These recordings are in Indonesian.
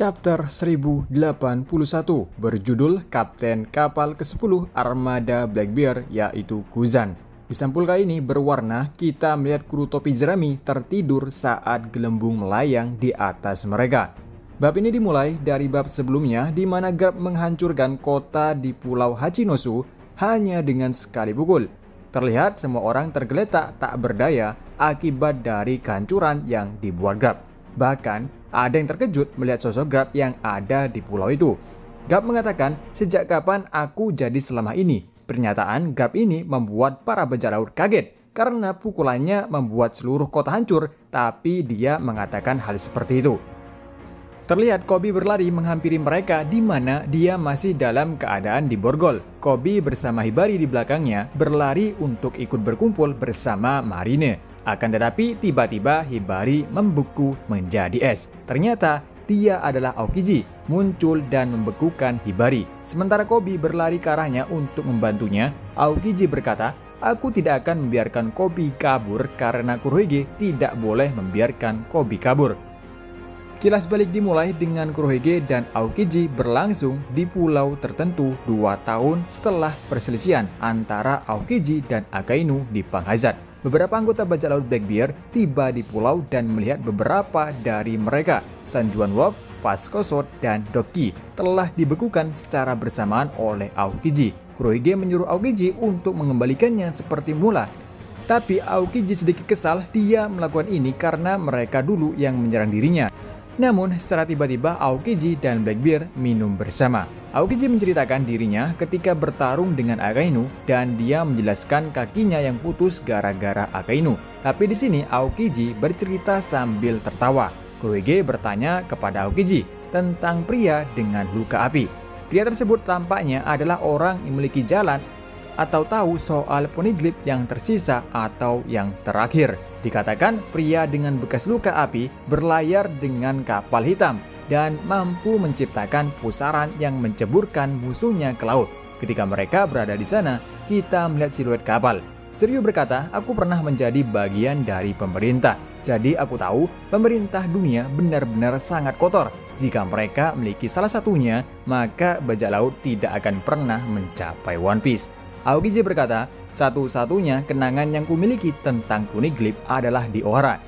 Chapter 1081 berjudul Kapten Kapal ke-10 Armada Blackbeard yaitu Kuzan. Di sampul kali ini berwarna, kita melihat kru topi jerami tertidur saat gelembung melayang di atas mereka. Bab ini dimulai dari bab sebelumnya di mana Garp menghancurkan kota di Pulau Hachinosu hanya dengan sekali pukul. Terlihat semua orang tergeletak tak berdaya akibat dari kehancuran yang dibuat Garp. Bahkan, ada yang terkejut melihat sosok Garp yang ada di pulau itu. Garp mengatakan, "Sejak kapan aku jadi selama ini?" Pernyataan Garp ini membuat para bajak laut kaget karena pukulannya membuat seluruh kota hancur, tapi dia mengatakan hal seperti itu. Terlihat Koby berlari menghampiri mereka di mana dia masih dalam keadaan diborgol. Koby bersama Hibari di belakangnya berlari untuk ikut berkumpul bersama Marine. Akan tetapi tiba-tiba Hibari membeku menjadi es. Ternyata dia adalah Aokiji, muncul dan membekukan Hibari. Sementara Koby berlari ke arahnya untuk membantunya, Aokiji berkata, "Aku tidak akan membiarkan Koby kabur karena Kurohige tidak boleh membiarkan Koby kabur." Kilas balik dimulai dengan Kurohige dan Aokiji berlangsung di pulau tertentu 2 tahun setelah perselisihan antara Aokiji dan Akainu di Panghazard. Beberapa anggota bajak laut Blackbeard tiba di pulau dan melihat beberapa dari mereka, Sanjuan Wolf, Vasco, dan Doki, telah dibekukan secara bersamaan oleh Aokiji. Kurohige menyuruh Aokiji untuk mengembalikannya seperti mula. Tapi Aokiji sedikit kesal dia melakukan ini karena mereka dulu yang menyerang dirinya. Namun secara tiba-tiba Aokiji dan Blackbeard minum bersama. Aokiji menceritakan dirinya ketika bertarung dengan Akainu dan dia menjelaskan kakinya yang putus gara-gara Akainu. Tapi di sini Aokiji bercerita sambil tertawa. Kurohige bertanya kepada Aokiji tentang pria dengan luka api. Pria tersebut tampaknya adalah orang yang memiliki jalan atau tahu soal poneglyph yang tersisa atau yang terakhir. Dikatakan pria dengan bekas luka api berlayar dengan kapal hitam dan mampu menciptakan pusaran yang menceburkan musuhnya ke laut. Ketika mereka berada di sana, kita melihat siluet kapal. Shiryu berkata, "Aku pernah menjadi bagian dari pemerintah. Jadi aku tahu pemerintah dunia benar-benar sangat kotor. Jika mereka memiliki salah satunya, maka bajak laut tidak akan pernah mencapai One Piece." Aokiji berkata, "Satu-satunya kenangan yang kumiliki tentang poneglyph adalah di Ohara.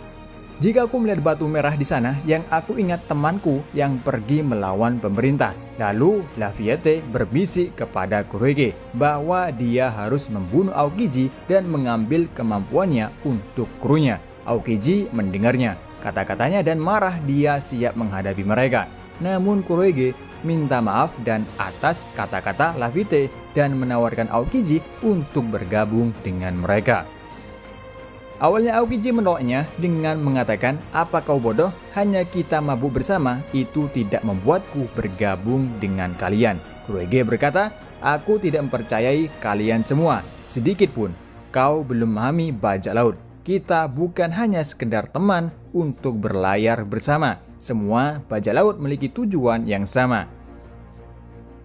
Jika aku melihat batu merah di sana, yang aku ingat temanku yang pergi melawan pemerintah." Lalu Lafiette berbisik kepada Kurohige bahwa dia harus membunuh Aokiji dan mengambil kemampuannya untuk krunya. Aokiji mendengarnya, kata-katanya dan marah dia siap menghadapi mereka. Namun Kurohige minta maaf dan atas kata-kata Lafitte dan menawarkan Aokiji untuk bergabung dengan mereka. Awalnya Aokiji menolaknya dengan mengatakan, "Apa kau bodoh? Hanya kita mabuk bersama, itu tidak membuatku bergabung dengan kalian." Kurohige berkata, "Aku tidak mempercayai kalian semua, sedikit pun. Kau belum memahami bajak laut. Kita bukan hanya sekedar teman untuk berlayar bersama. Semua bajak laut memiliki tujuan yang sama."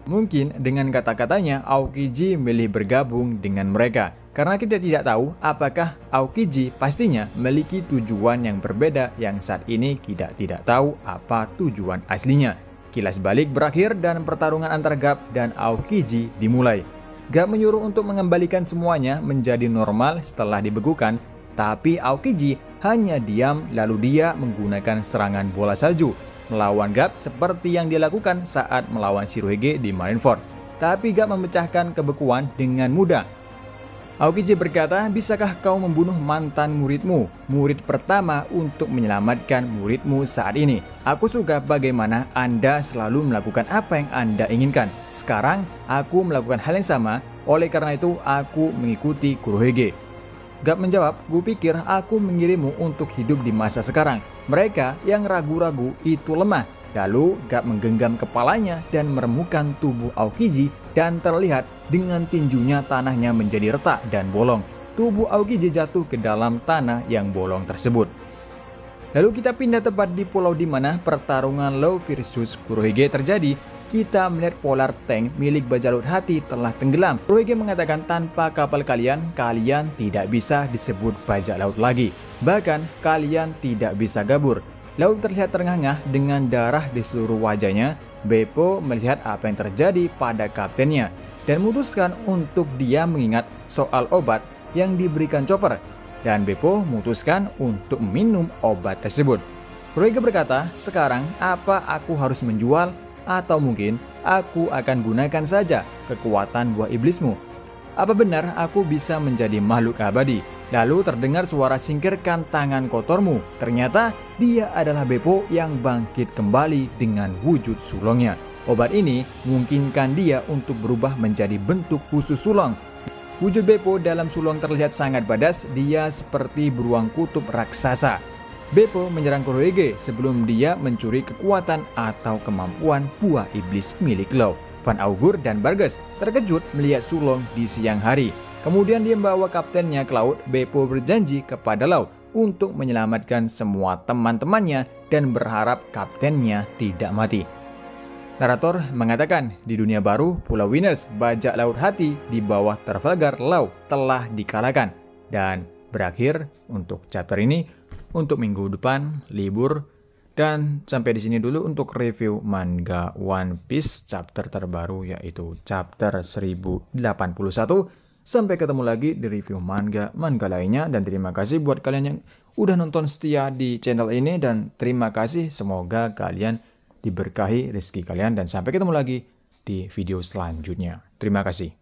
Mungkin dengan kata-katanya Aokiji memilih bergabung dengan mereka karena kita tidak tahu apakah Aokiji pastinya memiliki tujuan yang berbeda yang saat ini kita tidak tahu apa tujuan aslinya. Kilas balik berakhir dan pertarungan antara Garp dan Aokiji dimulai. Garp menyuruh untuk mengembalikan semuanya menjadi normal setelah dibekukan, tapi Aokiji hanya diam lalu dia menggunakan serangan bola salju melawan Garp seperti yang dilakukan saat melawan Shirohige di Marineford. Tapi Garp memecahkan kebekuan dengan mudah. Aokiji berkata, "Bisakah kau membunuh mantan muridmu? Murid pertama untuk menyelamatkan muridmu saat ini. Aku suka bagaimana Anda selalu melakukan apa yang Anda inginkan. Sekarang aku melakukan hal yang sama, oleh karena itu aku mengikuti Kurohige." Garp menjawab, "Gue pikir aku mengirimmu untuk hidup di masa sekarang. Mereka yang ragu-ragu itu lemah." Lalu Garp menggenggam kepalanya dan meremukan tubuh Aokiji dan terlihat dengan tinjunya tanahnya menjadi retak dan bolong. Tubuh Aokiji jatuh ke dalam tanah yang bolong tersebut. Lalu kita pindah tepat di pulau di mana pertarungan Law versus Kurohige terjadi. Kita melihat polar tank milik bajak laut hati telah tenggelam. Kurohige mengatakan, "Tanpa kapal kalian, kalian tidak bisa disebut bajak laut lagi. Bahkan kalian tidak bisa gabur." Lalu terlihat terengah-engah dengan darah di seluruh wajahnya. Beppo melihat apa yang terjadi pada kaptennya dan memutuskan untuk dia mengingat soal obat yang diberikan Chopper. Dan Beppo memutuskan untuk minum obat tersebut. Kuroyuki berkata, sekarang apa aku harus menjual? Atau mungkin aku akan gunakan saja kekuatan buah iblismu. Apa benar aku bisa menjadi makhluk abadi? Lalu terdengar suara singkirkan tangan kotormu. Ternyata dia adalah Beppo yang bangkit kembali dengan wujud sulongnya. Obat ini memungkinkan dia untuk berubah menjadi bentuk khusus sulong. Wujud Beppo dalam sulong terlihat sangat badass, dia seperti beruang kutub raksasa. Beppo menyerang Kuroyuki sebelum dia mencuri kekuatan atau kemampuan buah iblis milik Law. Van Augur dan Barges terkejut melihat sulong di siang hari. Kemudian dia membawa kaptennya ke laut. Beppo berjanji kepada Law untuk menyelamatkan semua teman-temannya dan berharap kaptennya tidak mati. Narator mengatakan di dunia baru Pulau Winners, bajak laut hati di bawah Trafalgar Law telah dikalahkan. Dan berakhir untuk chapter ini. Untuk minggu depan libur. Dan sampai di sini dulu untuk review manga One Piece chapter terbaru, yaitu chapter 1081. Sampai ketemu lagi di review manga lainnya, dan terima kasih buat kalian yang udah nonton setia di channel ini, dan terima kasih, semoga kalian diberkahi rezeki kalian, dan sampai ketemu lagi di video selanjutnya. Terima kasih.